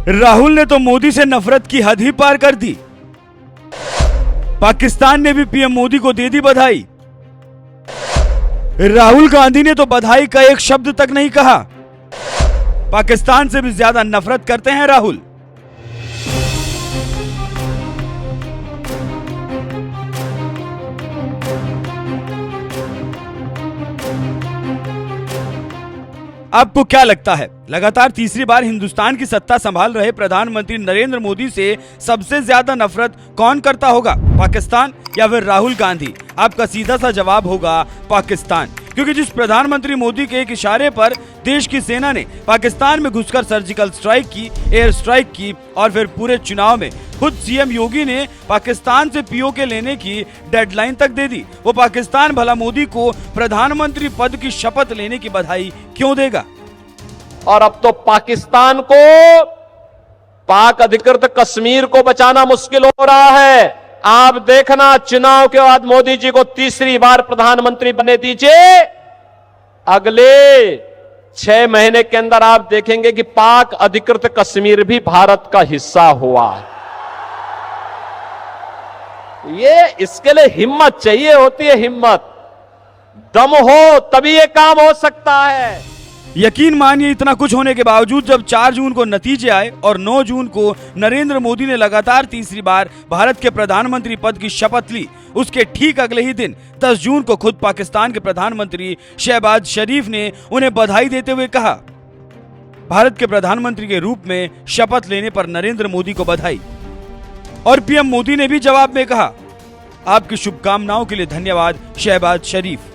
राहुल ने तो मोदी से नफरत की हद ही पार कर दी। पाकिस्तान ने भी पीएम मोदी को दे दी बधाई। राहुल गांधी ने तो बधाई का एक शब्द तक नहीं कहा। पाकिस्तान से भी ज्यादा नफरत करते हैं राहुल। आपको क्या लगता है, लगातार तीसरी बार हिंदुस्तान की सत्ता संभाल रहे प्रधानमंत्री नरेंद्र मोदी से सबसे ज्यादा नफरत कौन करता होगा, पाकिस्तान या फिर राहुल गांधी? आपका सीधा सा जवाब होगा पाकिस्तान, क्योंकि जिस प्रधानमंत्री मोदी के एक इशारे पर देश की सेना ने पाकिस्तान में घुसकर सर्जिकल स्ट्राइक की, एयर स्ट्राइक की और फिर पूरे चुनाव में खुद सीएम योगी ने पाकिस्तान से पीओके लेने की डेडलाइन तक दे दी, वो पाकिस्तान भला मोदी को प्रधानमंत्री पद की शपथ लेने की बधाई क्यों देगा? और अब तो पाकिस्तान को पाक अधिकृत कश्मीर को बचाना मुश्किल हो रहा है। आप देखना, चुनाव के बाद मोदी जी को तीसरी बार प्रधानमंत्री बनने दीजिए। अगले 6 महीने के अंदर आप देखेंगे कि पाक अधिकृत कश्मीर भी भारत का हिस्सा हुआ है। ये इसके लिए हिम्मत चाहिए होती है, हिम्मत, दम हो तभी ये काम हो सकता है। यकीन मानिए, इतना कुछ होने के बावजूद जब 4 जून को नतीजे आए और 9 जून को नरेंद्र मोदी ने लगातार तीसरी बार भारत के प्रधानमंत्री पद की शपथ ली, उसके ठीक अगले ही दिन 10 जून को खुद पाकिस्तान के प्रधानमंत्री शहबाज शरीफ ने उन्हें बधाई देते हुए कहा, भारत के प्रधानमंत्री के रूप में शपथ लेने पर नरेंद्र मोदी को बधाई। और पीएम मोदी ने भी जवाब में कहा, आपकी शुभकामनाओं के लिए धन्यवाद शहबाज शरीफ।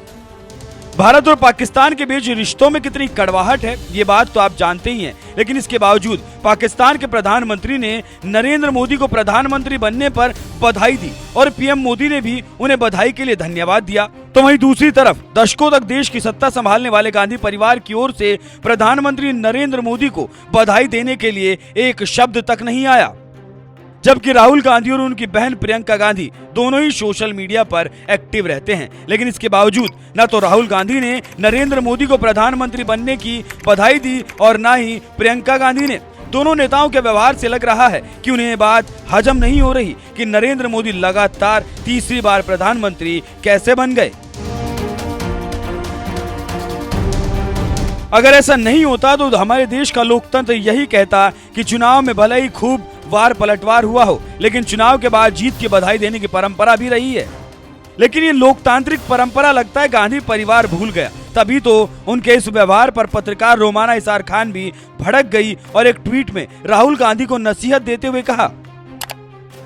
भारत और पाकिस्तान के बीच रिश्तों में कितनी कड़वाहट है, ये बात तो आप जानते ही हैं, लेकिन इसके बावजूद पाकिस्तान के प्रधानमंत्री ने नरेंद्र मोदी को प्रधानमंत्री बनने पर बधाई दी और पीएम मोदी ने भी उन्हें बधाई के लिए धन्यवाद दिया। तो वहीं दूसरी तरफ दशकों तक देश की सत्ता संभालने वाले गांधी परिवार की ओर से प्रधानमंत्री नरेंद्र मोदी को बधाई देने के लिए एक शब्द तक नहीं आया, जबकि राहुल गांधी और उनकी बहन प्रियंका गांधी दोनों ही सोशल मीडिया पर एक्टिव रहते हैं। लेकिन इसके बावजूद न तो राहुल गांधी ने नरेंद्र मोदी को प्रधानमंत्री बनने की बधाई दी और न ही प्रियंका गांधी ने। दोनों नेताओं के व्यवहार से लग रहा है कि उन्हें बात हजम नहीं हो रही कि नरेंद्र मोदी लगातार तीसरी बार प्रधानमंत्री कैसे बन गए। अगर ऐसा नहीं होता तो हमारे देश का लोकतंत्र यही कहता कि चुनाव में भले ही खूब वार पलटवार हुआ हो, लेकिन चुनाव के बाद जीत की बधाई देने की परंपरा भी रही है। लेकिन ये लोकतांत्रिक परंपरा लगता है गांधी परिवार भूल गया। तभी तो उनके इस व्यवहार पर पत्रकार रोमाना इसार खान भी भड़क गई और एक ट्वीट में राहुल गांधी को नसीहत देते हुए कहा,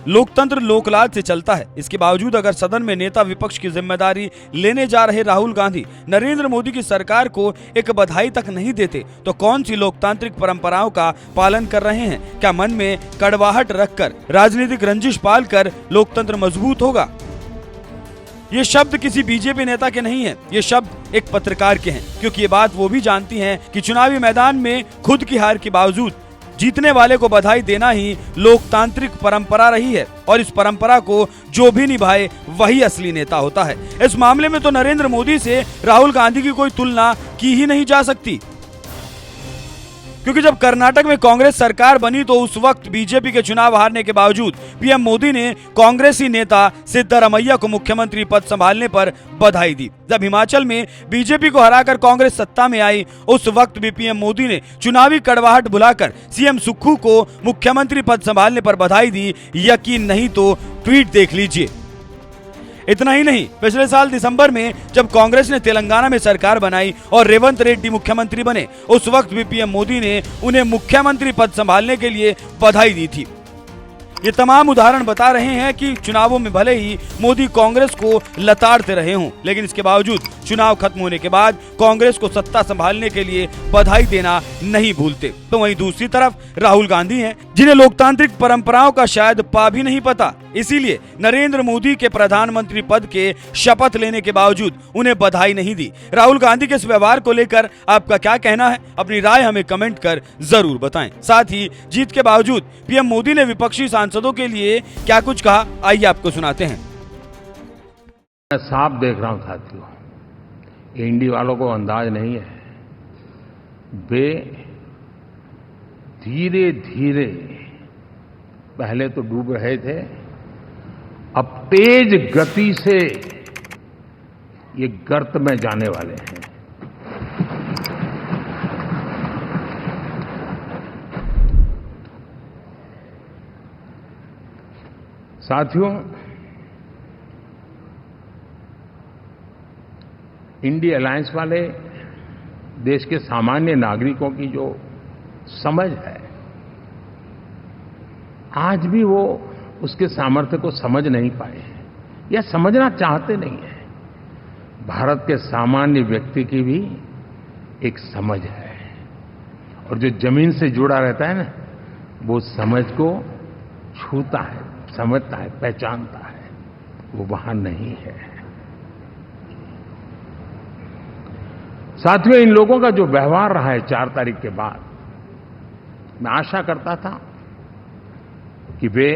लोकतंत्र लोकलाज से चलता है। इसके बावजूद अगर सदन में नेता विपक्ष की जिम्मेदारी लेने जा रहे राहुल गांधी नरेंद्र मोदी की सरकार को एक बधाई तक नहीं देते तो कौन सी लोकतांत्रिक परंपराओं का पालन कर रहे हैं? क्या मन में कड़वाहट रखकर, राजनीतिक रंजिश पालकर लोकतंत्र मजबूत होगा? ये शब्द किसी बीजेपी नेता के नहीं है, ये शब्द एक पत्रकार के हैं, क्योंकि ये बात वो भी जानती हैं कि चुनावी मैदान में खुद की हार के बावजूद जीतने वाले को बधाई देना ही लोकतांत्रिक परंपरा रही है और इस परंपरा को जो भी निभाए वही असली नेता होता है। इस मामले में तो नरेंद्र मोदी से राहुल गांधी की कोई तुलना की ही नहीं जा सकती, क्योंकि जब कर्नाटक में कांग्रेस सरकार बनी तो उस वक्त बीजेपी के चुनाव हारने के बावजूद पीएम मोदी ने कांग्रेसी नेता सिद्धरामैया को मुख्यमंत्री पद संभालने पर बधाई दी। जब हिमाचल में बीजेपी को हराकर कांग्रेस सत्ता में आई उस वक्त भी पीएम मोदी ने चुनावी कड़वाहट भुलाकर सीएम सुक्खू को मुख्यमंत्री पद संभालने पर बधाई दी। यकीन नहीं तो ट्वीट देख लीजिए। इतना ही नहीं, पिछले साल दिसंबर में जब कांग्रेस ने तेलंगाना में सरकार बनाई और रेवंत रेड्डी मुख्यमंत्री बने, उस वक्त भी पीएम मोदी ने उन्हें मुख्यमंत्री पद संभालने के लिए बधाई दी थी। ये तमाम उदाहरण बता रहे हैं कि चुनावों में भले ही मोदी कांग्रेस को लताड़ते रहे हों, लेकिन इसके बावजूद चुनाव खत्म होने के बाद कांग्रेस को सत्ता संभालने के लिए बधाई देना नहीं भूलते। तो वहीं दूसरी तरफ राहुल गांधी हैं, जिन्हें लोकतांत्रिक परंपराओं का शायद पा भी नहीं पता, इसीलिए नरेंद्र मोदी के प्रधानमंत्री पद के शपथ लेने के बावजूद उन्हें बधाई नहीं दी। राहुल गांधी के इस व्यवहार को लेकर आपका क्या कहना है? अपनी राय हमें कमेंट कर जरूर बताएं। साथ ही जीत के बावजूद पीएम मोदी ने विपक्षी सांसदों के लिए क्या कुछ कहा, आइए आपको सुनाते हैं। मैं साफ देख रहा हूं साथियों, एनडीए वालों को अंदाज नहीं है, वे धीरे धीरे पहले तो डूब रहे थे, अब तेज गति से ये गर्त में जाने वाले हैं। साथियों, इंडिया अलायंस वाले देश के सामान्य नागरिकों की जो समझ है, आज भी वो उसके सामर्थ्य को समझ नहीं पाए हैं या समझना चाहते नहीं हैं। भारत के सामान्य व्यक्ति की भी एक समझ है, और जो जमीन से जुड़ा रहता है ना, वो समझ को छूता है, समझता है, पहचानता है, वो वहां नहीं है। साथियों, इन लोगों का जो व्यवहार रहा है 4 तारीख के बाद, मैं आशा करता था कि वे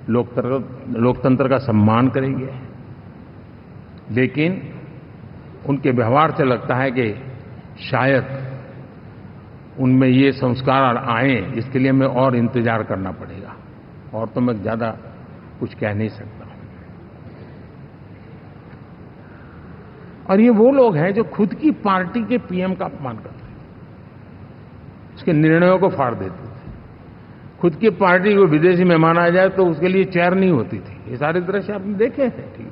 लोकतंत्र का सम्मान करेंगे, लेकिन उनके व्यवहार से लगता है कि शायद उनमें ये संस्कार आए, इसके लिए हमें और इंतजार करना पड़ेगा, और तो मैं ज्यादा कुछ कह नहीं सकता। और ये वो लोग हैं जो खुद की पार्टी के पीएम का अपमान करते हैं, उसके निर्णयों को फाड़ देते थे। खुद की पार्टी को विदेशी मेहमान आ जाए तो उसके लिए चेयर नहीं होती थी। ये सारे दृश्य आपने देखे हैं, ठीक।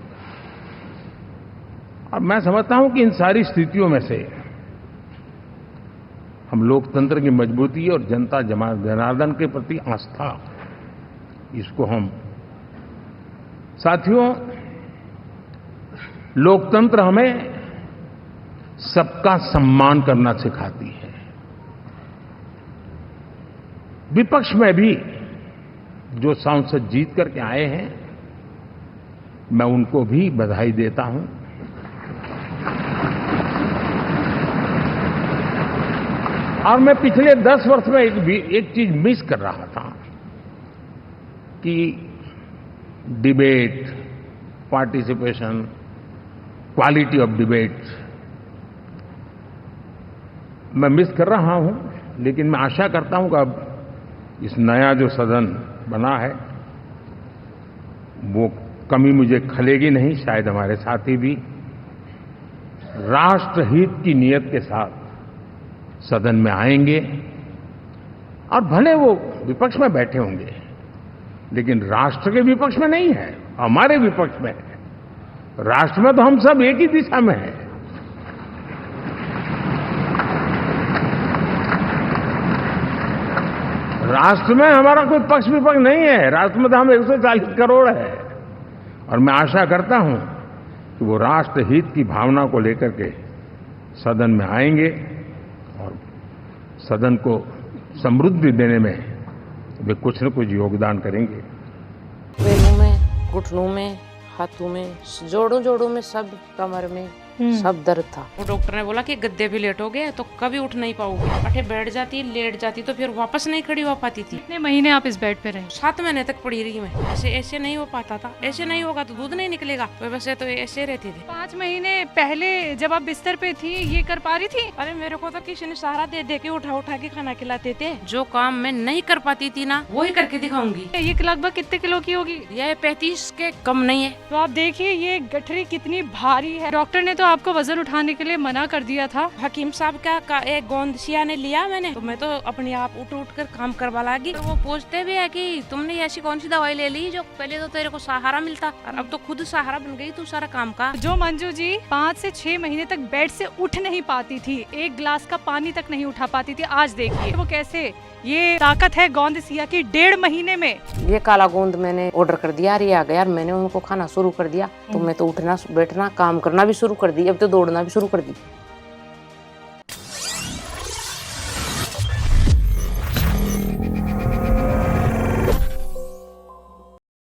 और मैं समझता हूं कि इन सारी स्थितियों में से हम लोकतंत्र की मजबूती और जनता जनार्दन के प्रति आस्था, इसको हम, साथियों, लोकतंत्र हमें सबका सम्मान करना सिखाती है। विपक्ष में भी जो सांसद जीत करके आए हैं, मैं उनको भी बधाई देता हूं। और मैं पिछले 10 वर्ष में एक चीज मिस कर रहा था कि debate, participation, quality of debate मैं मिस कर रहा हूं। लेकिन मैं आशा करता हूं कि अब इस नया जो सदन बना है, वो कमी मुझे खलेगी नहीं। शायद हमारे साथी भी राष्ट्रहित की नीयत के साथ सदन में आएंगे, और भले वो विपक्ष में बैठे होंगे, लेकिन राष्ट्र के विपक्ष में नहीं है, हमारे विपक्ष में है। राष्ट्र में तो हम सब एक ही दिशा में हैं। राष्ट्र में हमारा कोई पक्ष विपक्ष नहीं है। राष्ट्र में तो हम 140 करोड़ है। और मैं आशा करता हूं कि वो राष्ट्रहित की भावना को लेकर के सदन में आएंगे और सदन को समृद्धि देने में वे कुछ न कुछ योगदान करेंगे। पैरों में, घुटनों में, हाथों में, जोड़ों में, सब कमर में सब दर्द था। वो डॉक्टर ने बोला कि गद्दे भी लेट हो गए तो कभी उठ नहीं पाओगे। अठे बैठ जाती, लेट जाती तो फिर वापस नहीं खड़ी हो पाती थी। कितने महीने आप इस बेड पे रहे? 7 महीने तक पड़ी रही मैं। ऐसे नहीं हो पाता था। ऐसे नहीं होगा तो दूध नहीं निकलेगा, वैसे तो ऐसे रहती थी। 5 महीने पहले जब आप बिस्तर पे थी, ये कर पा रही थी? अरे मेरे को तो किसी ने सहारा दे के उठा के खाना खिलाते थे। जो काम मैं नहीं कर पाती थी ना, वही करके दिखाऊंगी। ये लगभग कितने किलो की होगी? यह 35 के कम नहीं है। तो आप देखिए ये गठरी कितनी भारी है। डॉक्टर ने तो आपको वजन उठाने के लिए मना कर दिया था। हकीम साहब का एक गोंदसिया ने लिया मैंने, तो मैं तो अपने आप उठ कर काम करवा लगी। तो वो पूछते भी है कि तुमने ऐसी कौन सी दवाई ले ली जो पहले तो तेरे को सहारा मिलता, और अब तो खुद सहारा बन गई तू सारा काम का। जो मंजू जी 5 से 6 महीने तक बेड से उठ नहीं पाती थी, एक गिलास का पानी तक नहीं उठा पाती थी, आज देखिए वो कैसे। ये ताकत है गोंदसिया की 1.5 महीने में। ये काला गोंद मैंने ऑर्डर कर दिया, आ गया। मैंने उनको खाना शुरू कर दिया, तो मैं तो उठना बैठना काम करना भी शुरू कर दी, अब तो दौड़ना भी शुरू कर दी।